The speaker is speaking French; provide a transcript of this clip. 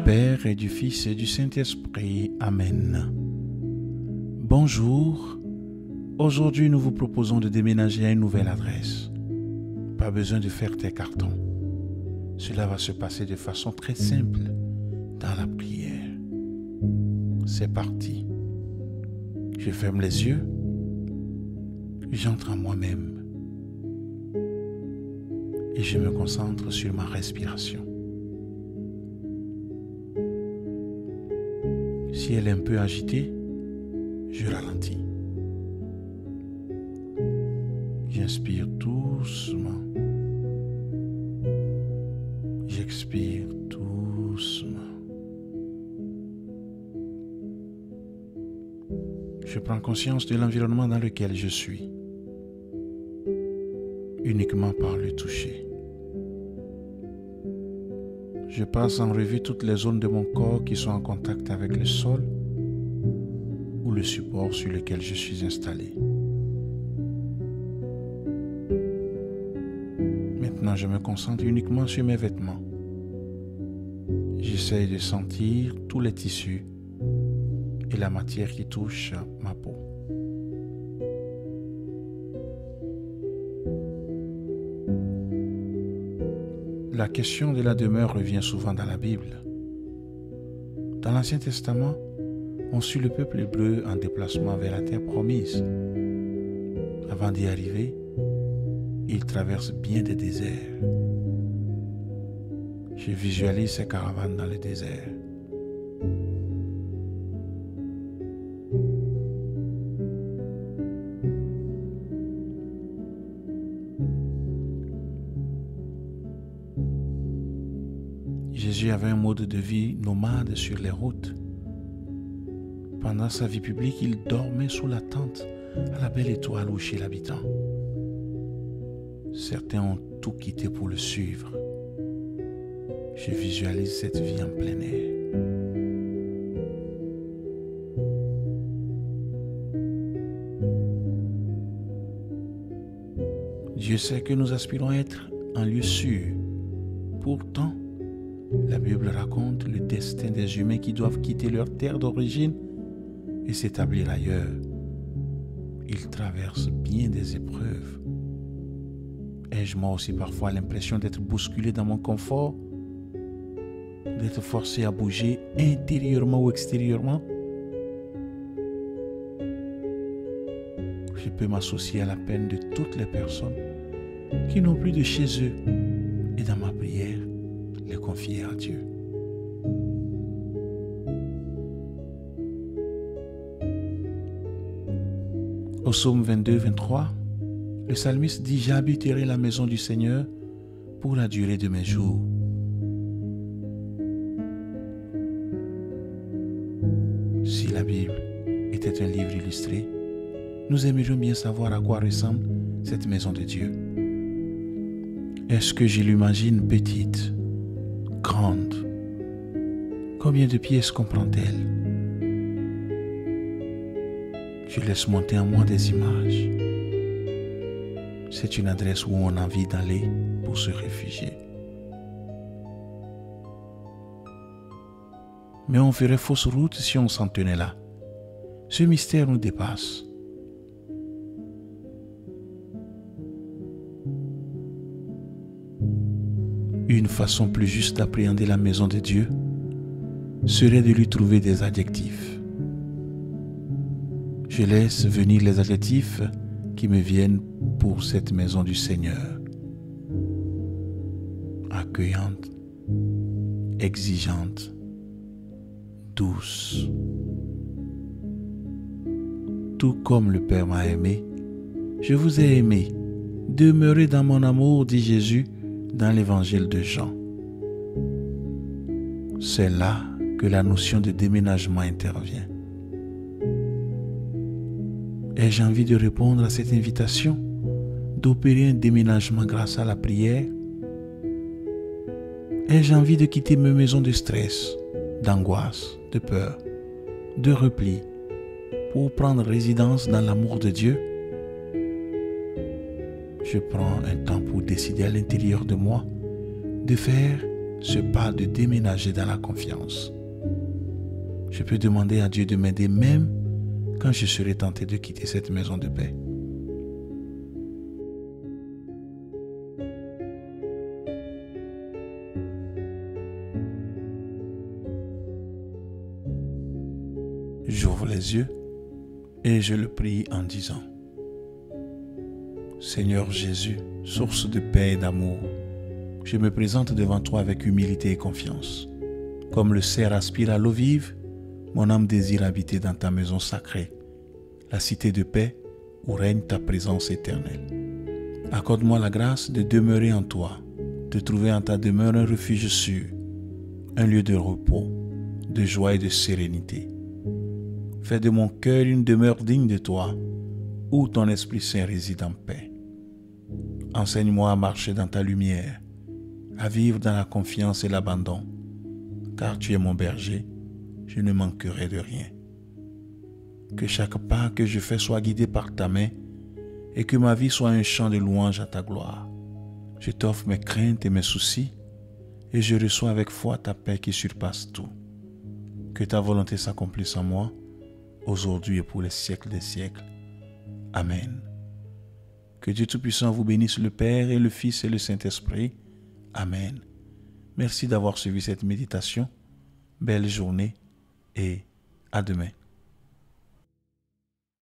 Père et du Fils et du Saint-Esprit. Amen. Bonjour. Aujourd'hui, nous vous proposons de déménager à une nouvelle adresse. Pas besoin de faire tes cartons. Cela va se passer de façon très simple dans la prière. C'est parti. Je ferme les yeux. J'entre en moi-même. Et je me concentre sur ma respiration. Si elle est un peu agitée, je ralentis. J'inspire doucement. J'expire doucement. Je prends conscience de l'environnement dans lequel je suis, uniquement par le toucher. Je passe en revue toutes les zones de mon corps qui sont en contact avec le sol ou le support sur lequel je suis installé. Maintenant, je me concentre uniquement sur mes vêtements. J'essaye de sentir tous les tissus et la matière qui touche ma peau. La question de la demeure revient souvent dans la Bible. Dans l'Ancien Testament, on suit le peuple hébreu en déplacement vers la terre promise. Avant d'y arriver, il traverse bien des déserts. Je visualise ces caravanes dans le désert. Jésus avait un mode de vie nomade sur les routes. Pendant sa vie publique, il dormait sous la tente à la belle étoile ou chez l'habitant. Certains ont tout quitté pour le suivre. Je visualise cette vie en plein air. Dieu sait que nous aspirons à être en lieu sûr. Pourtant, la Bible raconte le destin des humains qui doivent quitter leur terre d'origine et s'établir ailleurs. Ils traversent bien des épreuves. Ai-je moi aussi parfois l'impression d'être bousculé dans mon confort, d'être forcé à bouger intérieurement ou extérieurement? Je peux m'associer à la peine de toutes les personnes qui n'ont plus de chez eux et dans ma prière, les confier à Dieu. Au psaume 22-23, le psalmiste dit « J'habiterai la maison du Seigneur pour la durée de mes jours. » Si la Bible était un livre illustré, nous aimerions bien savoir à quoi ressemble cette maison de Dieu. Est-ce que je l'imagine petite, grande? Combien de pièces comprend-elle? Je laisse monter en moi des images. C'est une adresse où on a envie d'aller pour se réfugier. Mais on ferait fausse route si on s'en tenait là. Ce mystère nous dépasse. Une façon plus juste d'appréhender la maison de Dieu serait de lui trouver des adjectifs. Je laisse venir les adjectifs qui me viennent pour cette maison du Seigneur. Accueillante, exigeante, douce. Tout comme le Père m'a aimé, je vous ai aimé. Demeurez dans mon amour, dit Jésus dans l'évangile de Jean. C'est là que la notion de déménagement intervient. Ai-je envie de répondre à cette invitation, d'opérer un déménagement grâce à la prière? Ai-je envie de quitter mes maisons de stress, d'angoisse, de peur, de repli, pour prendre résidence dans l'amour de Dieu? Je prends un temps pour décider à l'intérieur de moi de faire ce pas de déménager dans la confiance. Je peux demander à Dieu de m'aider même quand je serai tenté de quitter cette maison de paix. J'ouvre les yeux et je le prie en disant: Seigneur Jésus, source de paix et d'amour, je me présente devant toi avec humilité et confiance. Comme le cerf aspire à l'eau vive, mon âme désire habiter dans ta maison sacrée, la cité de paix où règne ta présence éternelle. Accorde-moi la grâce de demeurer en toi, de trouver en ta demeure un refuge sûr, un lieu de repos, de joie et de sérénité. Fais de mon cœur une demeure digne de toi, où ton Esprit Saint réside en paix. Enseigne-moi à marcher dans ta lumière, à vivre dans la confiance et l'abandon, car tu es mon berger, je ne manquerai de rien. Que chaque pas que je fais soit guidé par ta main et que ma vie soit un chant de louange à ta gloire. Je t'offre mes craintes et mes soucis et je reçois avec foi ta paix qui surpasse tout. Que ta volonté s'accomplisse en moi, aujourd'hui et pour les siècles des siècles. Amen. Que Dieu Tout-Puissant vous bénisse, le Père et le Fils et le Saint-Esprit. Amen. Merci d'avoir suivi cette méditation. Belle journée et à demain.